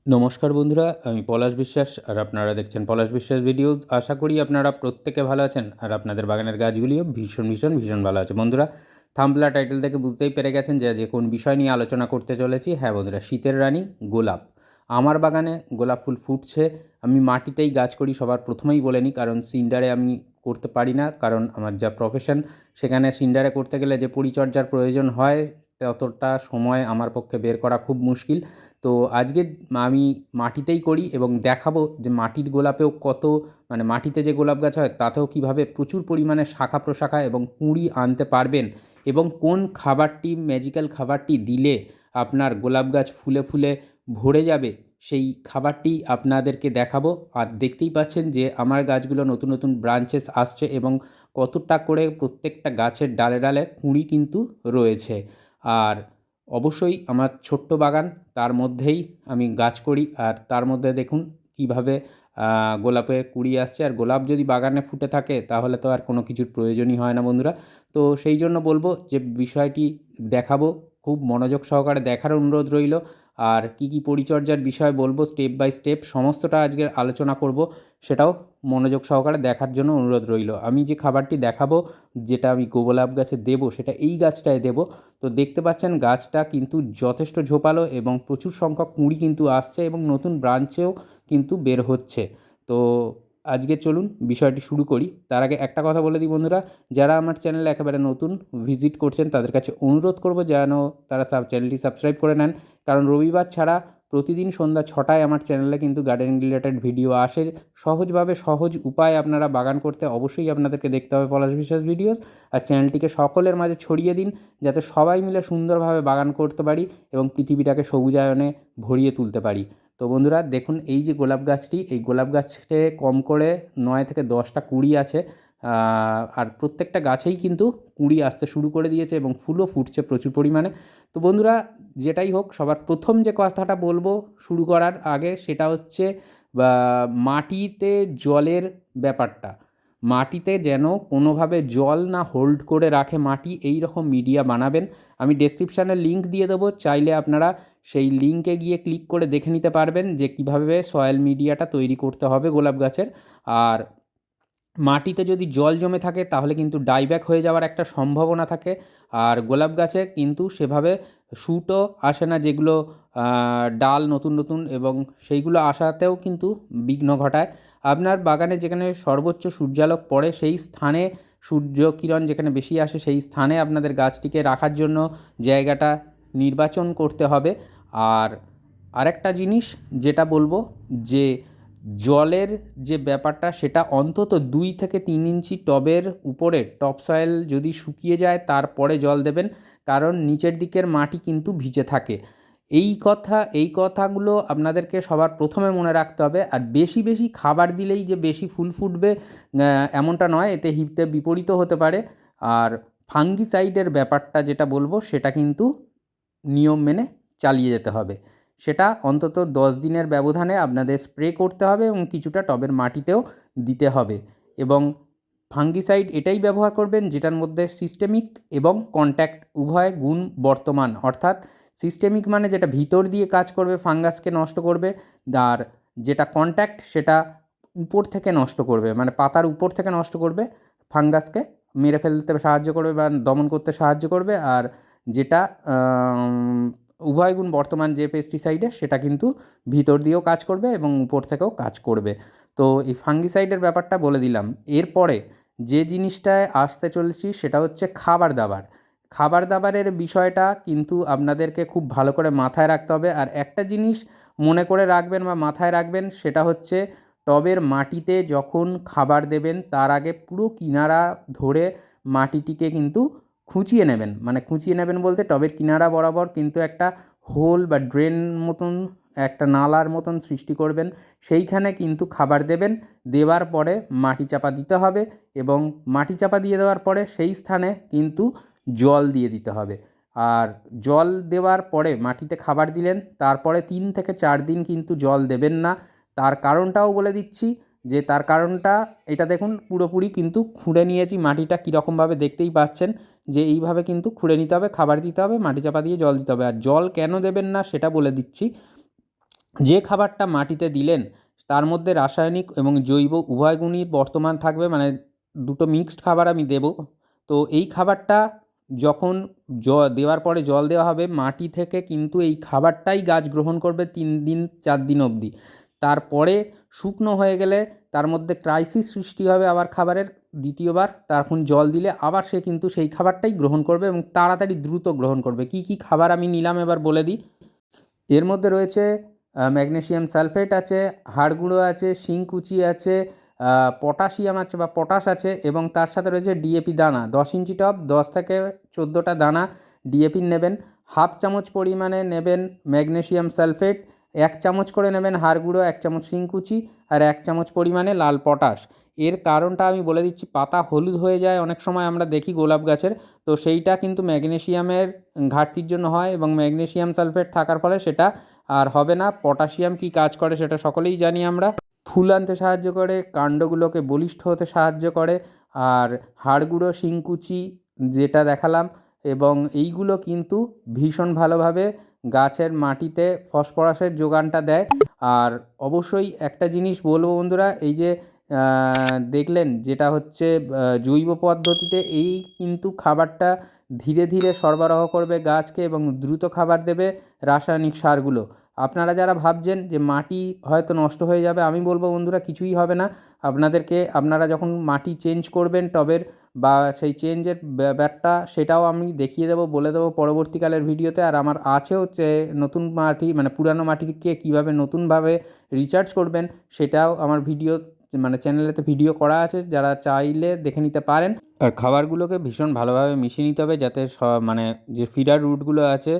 নমস্কার বন্ধুরা, আমি পলাশ বিশ্বাস আর আপনারা দেখছেন পলাশ বিশ্বাস ভিডিওস। আশা করি আপনারা প্রত্যেকে ভালো আছেন আর আপনাদের বাগানের গাছগুলিও ভীষণ ভালো আছে। বন্ধুরা, থাম্বনেল টাইটেল থেকে বুঝতেই পেরে গেছেন যে কোন বিষয় নিয়ে আলোচনা করতে চলেছি। হ্যাঁ বন্ধুরা, শীতের রানী গোলাপ। আমার বাগানে গোলাপ ফুল ফুটছে। আমি মাটিতেই গাছ করি, সবার প্রথমেই বলে নিই, কারণ সিন্ডারে আমি করতে পারি না, কারণ আমার যা প্রফেশন সেখানে সিন্ডারে করতে গেলে যে পরিচর্যার প্রয়োজন হয় ততটা সময় আমার পক্ষে বের করা খুব মুশকিল। তো আজকে আমি মাটিতেই করি এবং দেখাবো যে মাটির গোলাপেও কত, মানে মাটিতে যে গোলাপ গাছ হয় তাতেও কীভাবে প্রচুর পরিমাণে শাখা প্রশাখা এবং কুঁড়ি আনতে পারবেন, এবং কোন খাবারটি, ম্যাজিক্যাল খাবারটি দিলে আপনার গোলাপ গাছ ফুলে ফুলে ভরে যাবে, সেই খাবারটি আপনাদেরকে দেখাবো। আর দেখতেই পাচ্ছেন যে আমার গাছগুলো নতুন নতুন ব্রাঞ্চেস আসছে এবং কতটা করে প্রত্যেকটা গাছের ডালে ডালে কুঁড়ি কিন্তু রয়েছে। আর অবশ্যই আমার ছোট্ট বাগান, তার মধ্যেই আমি গাছ করি, আর তার মধ্যে দেখুন কীভাবে গোলাপের কুঁড়ি আসছে। আর গোলাপ যদি বাগানে ফুটে থাকে তাহলে তো আর কোনো কিছুর প্রয়োজনই হয় না বন্ধুরা। তো সেই জন্য বলবো যে বিষয়টি দেখাবো, খুব মনোযোগ সহকারে দেখার অনুরোধ রইল। আর কি কি পরিচর্যার বিষয় বলবো স্টেপ বাই স্টেপ সমস্তটা আজকের আলোচনা করব, সেটাও মনোযোগ সহকারে দেখার জন্য অনুরোধ রইল। আমি যে খাবারটি দেখাবো, যেটা আমি গোলাপ গাছে দেবো, সেটা এই গাছটায় দেবো। তো দেখতে পাচ্ছেন গাছটা কিন্তু যথেষ্ট ঝোপালো এবং প্রচুর সংখ্যক কুঁড়ি কিন্তু আসছে এবং নতুন ব্রাঞ্চেও কিন্তু বের হচ্ছে। তো আজকে চলুন বিষয়টি শুরু করি। তার আগে একটা কথা বলে দিই বন্ধুরা, যারা আমার চ্যানেলে একেবারে নতুন ভিজিট করছেন তাদের কাছে অনুরোধ করব যেন তারা চ্যানেলটি সাবস্ক্রাইব করে নেন, কারণ রবিবার ছাড়া প্রতিদিন সন্ধ্যা 6টায় আমার চ্যানেলে কিন্তু গার্ডেনিং রিলেটেড ভিডিও আসে। সহজভাবে, সহজ উপায়ে আপনারা বাগান করতে অবশ্যই আপনাদেরকে দেখতে হবে পলাশ বিশ্বাস ভিডিওস। আর চ্যানেলটিকে সকলের মাঝে ছড়িয়ে দিন যাতে সবাই মিলে সুন্দরভাবে বাগান করতে পারি এবং পৃথিবীটাকে সবুজায়নে ভরিয়ে তুলতে পারি। তো বন্ধুরা দেখুন, এই যে গোলাপ গাছটি, এই গোলাপ গাছে কম করে 9 থেকে 10টা কুঁড়ি আছে। আর প্রত্যেকটা গাছেই কিন্তু কুঁড়ি আসতে শুরু করে দিয়েছে এবং ফুলও ফুটছে প্রচুর পরিমাণে। তো বন্ধুরা, যেটাই হোক, সবার প্রথম যে কথাটা বলবো শুরু করার আগে সেটা হচ্ছে মাটিতে জলের ব্যাপারটা। মাটিতে যেন কোনোভাবে জল না হোল্ড করে রাখে মাটি, এই রকম মিডিয়া বানাবেন। আমি ডেসক্রিপশানে লিঙ্ক দিয়ে দেবো, চাইলে আপনারা সেই লিঙ্কে গিয়ে ক্লিক করে দেখে নিতে পারবেন যে কীভাবে সয়েল মিডিয়াটা তৈরি করতে হবে গোলাপ গাছের। আর মাটিতে যদি জল জমে থাকে তাহলে কিন্তু ডাইব্যাক হয়ে যাওয়ার একটা সম্ভাবনা থাকে। আর গোলাপ গাছে কিন্তু সেভাবে শ্যুটও আসে না, যেগুলো ডাল নতুন নতুন, এবং সেইগুলো আসাতেও কিন্তু বিঘ্ন ঘটায়। আপনার বাগানে যেখানে সর্বোচ্চ সূর্যালোক পড়ে সেই স্থানে, সূর্যকিরণ যেখানে বেশি আসে সেই স্থানে আপনাদের গাছটিকে রাখার জন্য জায়গাটা নির্বাচন করতে হবে। আর আরেকটা জিনিস যেটা বলবো, যে জলের যে ব্যাপারটা সেটা অন্তত 2 থেকে 3 ইঞ্চি টবের উপরে, টপ সয়েল যদি শুকিয়ে যায় তারপরে জল দেবেন, কারণ নিচের দিকের মাটি কিন্তু ভিজে থাকে। এই কথাগুলো আপনাদেরকে সবার প্রথমে মনে রাখতে হবে। আর বেশি বেশি খাবার দিলেই যে বেশি ফুল ফুটবে এমনটা নয়, এতে হিতে বিপরীতও হতে পারে। আর ফাঙ্গিসাইডের ব্যাপারটা যেটা বলবো সেটা কিন্তু নিয়ম মেনে চালিয়ে যেতে হবে। সেটা অন্তত 10 দিনের ব্যবধানে আপনাদের স্প্রে করতে হবে এবং কিছুটা টবের মাটিতেও দিতে হবে। এবং ফাঙ্গিসাইড এটাই ব্যবহার করবেন যেটার মধ্যে সিস্টেমিক এবং কন্ট্যাক্ট উভয় গুণ বর্তমান, অর্থাৎ সিস্টেমিক মানে যেটা ভিতর দিয়ে কাজ করবে, ফাঙ্গাসকে নষ্ট করবে। আর যেটা কন্ট্যাক্ট সেটা উপর থেকে নষ্ট করবে, মানে পাতার উপর থেকে নষ্ট করবে, ফাঙ্গাসকে মেরে ফেলতে সাহায্য করবে বা দমন করতে সাহায্য করবে। আর যেটা উভয় গুণ বর্তমান যে পেস্টিসাইডে, সেটা কিন্তু ভিতর দিয়েও কাজ করবে এবং উপর থেকেও কাজ করবে। তো এই ফাঙ্গিসাইডের ব্যাপারটা বলে দিলাম। এরপরে যে জিনিসটায় আসতে চলেছি সেটা হচ্ছে খাবার দাবার। খাবার দাবারের বিষয়টা কিন্তু আপনাদেরকে খুব ভালো করে মাথায় রাখতে হবে। আর একটা জিনিস মনে করে রাখবেন বা মাথায় রাখবেন, সেটা হচ্ছে টবের মাটিতে যখন খাবার দেবেন তার আগে পুরো কিনারা ধরে মাটিটিকে কিন্তু খুঁচিয়ে নেবেন। মানে খুঁচিয়ে নেবেন বলতে টবের কিনারা বরাবর কিন্তু একটা হোল বা ড্রেন মতন, একটা নালার মতন সৃষ্টি করবেন, সেইখানে কিন্তু খাবার দেবেন। দেওয়ার পরে মাটি চাপা দিতে হবে এবং মাটি চাপা দিয়ে দেওয়ার পরে সেই স্থানে কিন্তু জল দিয়ে দিতে হবে। আর জল দেওয়ার পরে মাটিতে খাবার দিলেন, তারপরে 3 থেকে 4 দিন কিন্তু জল দেবেন না। তার কারণটাও বলে দিচ্ছি, যে তার কারণটা এটা দেখুন, পুরোপুরি কিন্তু খুঁড়ে নিয়েছি মাটিটা, কীরকমভাবে দেখতেই পাচ্ছেন যে এইভাবে কিন্তু খুঁড়ে নিতে হবে, খাবার দিতে হবে, মাটি চাপা দিয়ে জল দিতে হবে। আর জল কেন দেবেন না সেটা বলে দিচ্ছি। যে খাবারটা মাটিতে দিলেন তার মধ্যে রাসায়নিক এবং জৈব উভয় গুণই বর্তমান থাকবে, মানে দুটো মিক্সড খাবার আমি দেবো। তো এই খাবারটা যখন দেওয়ার পরে জল দেওয়া হবে, মাটি থেকে কিন্তু এই খাবারটাই গাছ গ্রহণ করবে 3 দিন 4 দিন অবধি। তারপরে শুকনো হয়ে গেলে তার মধ্যে ক্রাইসিস সৃষ্টি হবে আবার খাবারের দ্বিতীয়বার, তখন জল দিলে আবার সে কিন্তু সেই খাবারটাই গ্রহণ করবে এবং তাড়াতাড়ি দ্রুত গ্রহণ করবে। কী কী খাবার আমি নিলাম এবার বলে দিই। এর মধ্যে রয়েছে ম্যাগনেসিয়াম সালফেট আছে, হাড় গুঁড়ো আছে, শিংকুচি আছে, পটাশিয়াম আছে বা পটাশ আছে এবং তার সাথে রয়েছে ডিএপি দানা 10 ইঞ্চি টব, 10 থেকে 14টা দানা ডিএপির নেবেন। হাফ চামচ পরিমাণে নেবেন ম্যাগনেসিয়াম সালফেট, 1 চামচ করে নেবেন হাড় গুঁড়ো, 1 চামচ শিংকুচি আর 1 চামচ পরিমাণে লাল পটাশ। এর কারণটা আমি বলে দিচ্ছি, পাতা হলুদ হয়ে যায় অনেক সময় আমরা দেখি গোলাপ গাছের, তো সেইটা কিন্তু ম্যাগনেসিয়ামের ঘাটতির জন্য হয় এবং ম্যাগনেসিয়াম সালফেট থাকার ফলে সেটা আর হবে না। পটাশিয়াম কী কাজ করে সেটা সকলেই জানি আমরা, ফুল আনতে সাহায্য করে, কাণ্ডগুলোকে বলিষ্ঠ হতে সাহায্য করে, আর হাড় গুঁড়ো শিংকুচি যেটা দেখালাম এবং এইগুলো কিন্তু ভীষণ ভালোভাবে গাছের মাটিতে ফসফরাসের যোগানটা দেয়। আর অবশ্যই একটা জিনিস বলবো বন্ধুরা, এই যে দেখলেন যেটা হচ্ছে জৈব পদ্ধতিতে এই কিন্তু খাবারটা ধীরে ধীরে সরবরাহ করবে গাছকে এবং দ্রুত খাবার দেবে রাসায়নিক সারগুলো। আপনারা যারা ভাবছেন যে মাটি হয়তো নষ্ট হয়ে যাবে, আমি বলবো বন্ধুরা কিছুই হবে না। আপনারা যখন মাটি চেঞ্জ করবেন টবের বা সেই চেঞ্জের ব্যাপারটা সেটাও আমি দেখিয়ে দেবো, বলে দেবো পরবর্তীকালের ভিডিওতে। আর আমার আছে হচ্ছে নতুন মাটি মানে পুরানো মাটিকে কীভাবে নতুনভাবে রিচার্জ করবেন সেটাও আমার ভিডিও মানে চ্যানেলেতে ভিডিও করা আছে, যারা চাইলে দেখে নিতে পারেন। আর খাবারগুলোকে ভীষণ ভালোভাবে মিশিয়ে নিতে হবে যাতে মানে যে ফিডার রুটগুলো আছে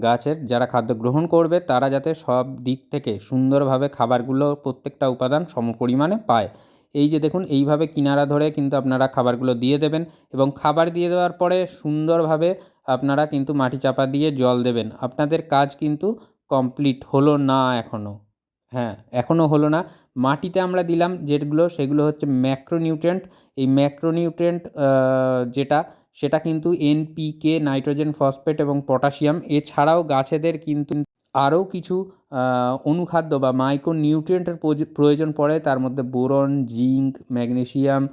গাছের, যারা খাদ্য গ্রহণ করবে তারা যাতে সব দিক থেকে সুন্দরভাবে খাবারগুলো প্রত্যেকটা উপাদান সমপরিমাণে পায়। এই যে দেখুন এইভাবে কিনারা ধরে কিন্তু আপনারা খাবারগুলো দিয়ে দেবেন এবং খাবার দিয়ে দেওয়ার পরে সুন্দরভাবে আপনারা কিন্তু মাটি চাপা দিয়ে জল দেবেন। আপনাদের কাজ কিন্তু কমপ্লিট হলো না এখনও। হ্যাঁ, এখনও হলো না। মাটিতে আমরা দিলাম যেগুলো সেগুলো হচ্ছে ম্যাক্রোনিউট্রিয়েন্ট। এই ম্যাক্রোনিউট্রিয়েন্ট যেটা সেটা কিন্তু এনপিকে, নাইট্রোজেন, ফসফেট এবং পটাশিয়াম। এছাড়াও গাছেদের কিন্তু আরও কিছু অনুখাদ্য বা মাইক্রোনিউট্রিয়েন্টের প্রয়োজন পড়ে, তার মধ্যে বোরন, জিঙ্ক, ম্যাগনেসিয়াম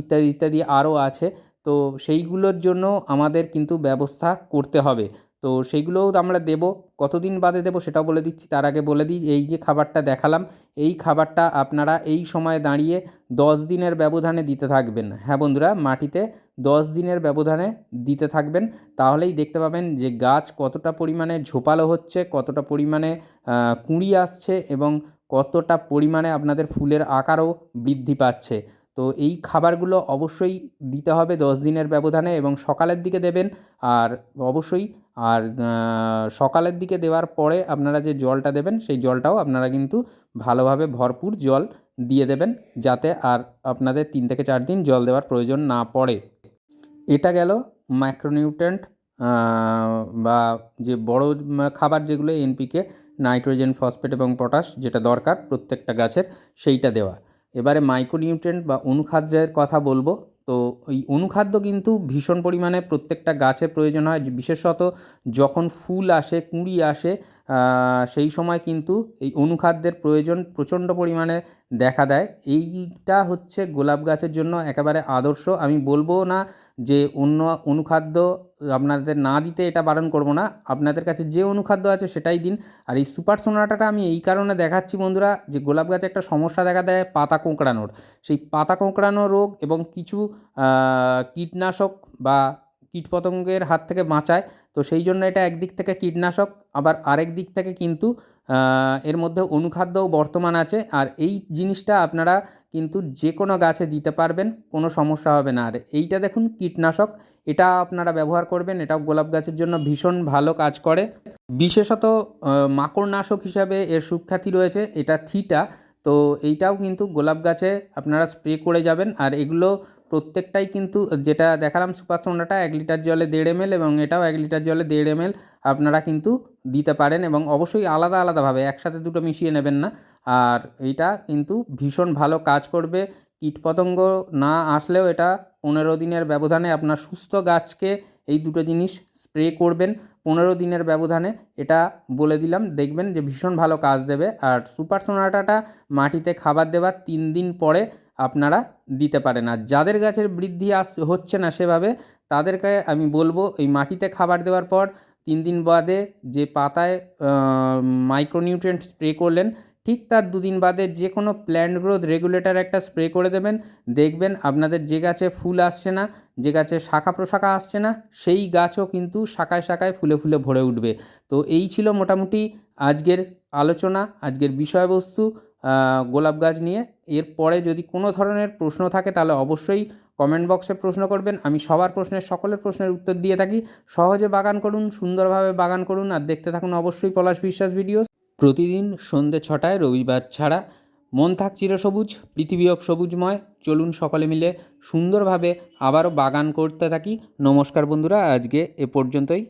ইত্যাদি ইত্যাদি আরও আছে। তো সেইগুলোর জন্য আমাদের কিন্তু ব্যবস্থা করতে হবে। তো সেইগুলোও আমরা দেবো। কতদিন বাদে দেবো সেটাও বলে দিচ্ছি। তার আগে বলে দিই, এই যে খাবারটা দেখালাম এই খাবারটা আপনারা এই সময়ে দাঁড়িয়ে 10 দিনের ব্যবধানে দিতে থাকবেন। হ্যাঁ বন্ধুরা, মাটিতে 10 দিনের ব্যবধানে দিতে থাকবেন। তাহলেই দেখতে পাবেন যে গাছ কতটা পরিমাণে ঝোপালো হচ্ছে, কতটা পরিমাণে কুঁড়ি আসছে এবং কতটা পরিমাণে আপনাদের ফুলের আকারও বৃদ্ধি পাচ্ছে। তো এই খাবারগুলো অবশ্যই দিতে হবে 10 দিনের ব্যবধানে এবং সকালের দিকে দেবেন। আর অবশ্যই আর সকালের দিকে দেওয়ার পরে আপনারা যে জলটা দেবেন সেই জলটাও আপনারা কিন্তু ভালোভাবে ভরপুর জল দিয়ে দেবেন, যাতে আর আপনাদের 3 থেকে 4 দিন জল দেওয়ার প্রয়োজন না পড়ে। এটা গেল ম্যাক্রোনিউট্রিয়েন্ট বা যে বড় খাবার যেগুলো এনপিকে, নাইট্রোজেন, ফসফেট এবং পটাশ যেটা দরকার প্রত্যেকটা গাছের সেইটা দেওয়া। এবারে মাইক্রোনিউট্রিয়েন্ট বা অনুখাদ্যের কথা বলবো। তো এই অনুখাদ্য কিন্তু ভীষণ পরিমাণে প্রত্যেকটা গাছের প্রয়োজন হয়, বিশেষত যখন ফুল আসে, কুঁড়ি আসে, সেই সময় কিন্তু এই অনুখাদ্যের প্রয়োজন প্রচণ্ড পরিমাণে দেখা দেয়। এইটা হচ্ছে গোলাপ গাছের জন্য একেবারে আদর্শ। আমি বলবো না যে অন্য অনুখাদ্য আপনাদের না দিতে, এটা বারণ করব না। আপনাদের কাছে যে অনুখাদ্য আছে সেটাই দিন। আর এই সুপার সোনাটাটা আমি এই কারণে দেখাচ্ছি বন্ধুরা, যে গোলাপ গাছে একটা সমস্যা দেখা দেয় পাতা কোঁকড়ানোর। সেই পাতা কোঁকড়ানো রোগ এবং কিছু কীটনাশক বা কীটপতঙ্গের হাত থেকে বাঁচায়। তো সেই জন্য এটা একদিক থেকে কীটনাশক, আবার আরেক দিক থেকে কিন্তু এর মধ্যে অনুখাদ্যও বর্তমান আছে। আর এই জিনিসটা আপনারা কিন্তু যে কোনো গাছে দিতে পারবেন, কোনো সমস্যা হবে না। আর এইটা দেখুন কীটনাশক, এটা আপনারা ব্যবহার করবেন, এটাও গোলাপ গাছের জন্য ভীষণ ভালো কাজ করে। বিশেষত মাকড়নাশক হিসাবে এর সুখ্যাতি রয়েছে, এটা থিটা। তো এইটাও কিন্তু গোলাপ গাছে আপনারা স্প্রে করে যাবেন। আর এগুলো প্রত্যেকটাই কিন্তু যেটা দেখালাম সুপার সোনাটা 1 লিটার জলে 1.5 ml এবং এটাও 1 লিটার জলে 1.5 ml আপনারা কিন্তু দিতে পারেন এবং অবশ্যই আলাদা আলাদাভাবে, একসাথে দুটো মিশিয়ে নেবেন না। আর এইটা কিন্তু ভীষণ ভালো কাজ করবে। কীটপতঙ্গ না আসলেও এটা 15 দিনের ব্যবধানে আপনার সুস্থ গাছকে এই দুটো জিনিস স্প্রে করবেন 15 দিনের ব্যবধানে। এটা বলে দিলাম, দেখবেন যে ভীষণ ভালো কাজ দেবে। আর সুপার সোনাটাটা মাটিতে খাবার দেওয়ার 3 দিন পরে আপনারা দিতে পারেন। আর যাদের গাছের বৃদ্ধি হচ্ছে না সেভাবে, তাদেরকে আমি বলবো এই মাটিতে খাবার দেওয়ার পর 3 দিন বাদে যে পাতায় মাইক্রোনিউট্রিয়েন্ট স্প্রে করলেন, ঠিক তার 2 দিন বাদে যে কোনো প্ল্যান্ট গ্রোথ রেগুলেটর একটা স্প্রে করে দেবেন। দেখবেন আপনাদের যে গাছে ফুল আসছে না, যে গাছে শাখা প্রশাখা আসছে না, সেই গাছও কিন্তু শাখায় শাখায় ফুলে ফুলে ভরে উঠবে। তো এই ছিল মোটামুটি আজকের আলোচনা, আজকের বিষয়বস্তু গোলাপ গাছ নিয়ে। এরপরে যদি কোনো ধরনের প্রশ্ন থাকে তাহলে অবশ্যই কমেন্ট বক্সে প্রশ্ন করবেন। আমি সবার সকলের প্রশ্নের উত্তর দিয়ে থাকি। সহজে বাগান করুন, সুন্দরভাবে বাগান করুন, আর দেখতে থাকুন অবশ্যই পলাশ বিশ্বাস ভিডিও। প্রতিদিন সন্ধ্যে 6টায়, রবিবার ছাড়া। মন থাক চিরসবুজ, পৃথিবী হোক সবুজময়। চলুন সকলে মিলে সুন্দরভাবে আবারও বাগান করতে থাকি। নমস্কার বন্ধুরা, আজকে এ পর্যন্তই।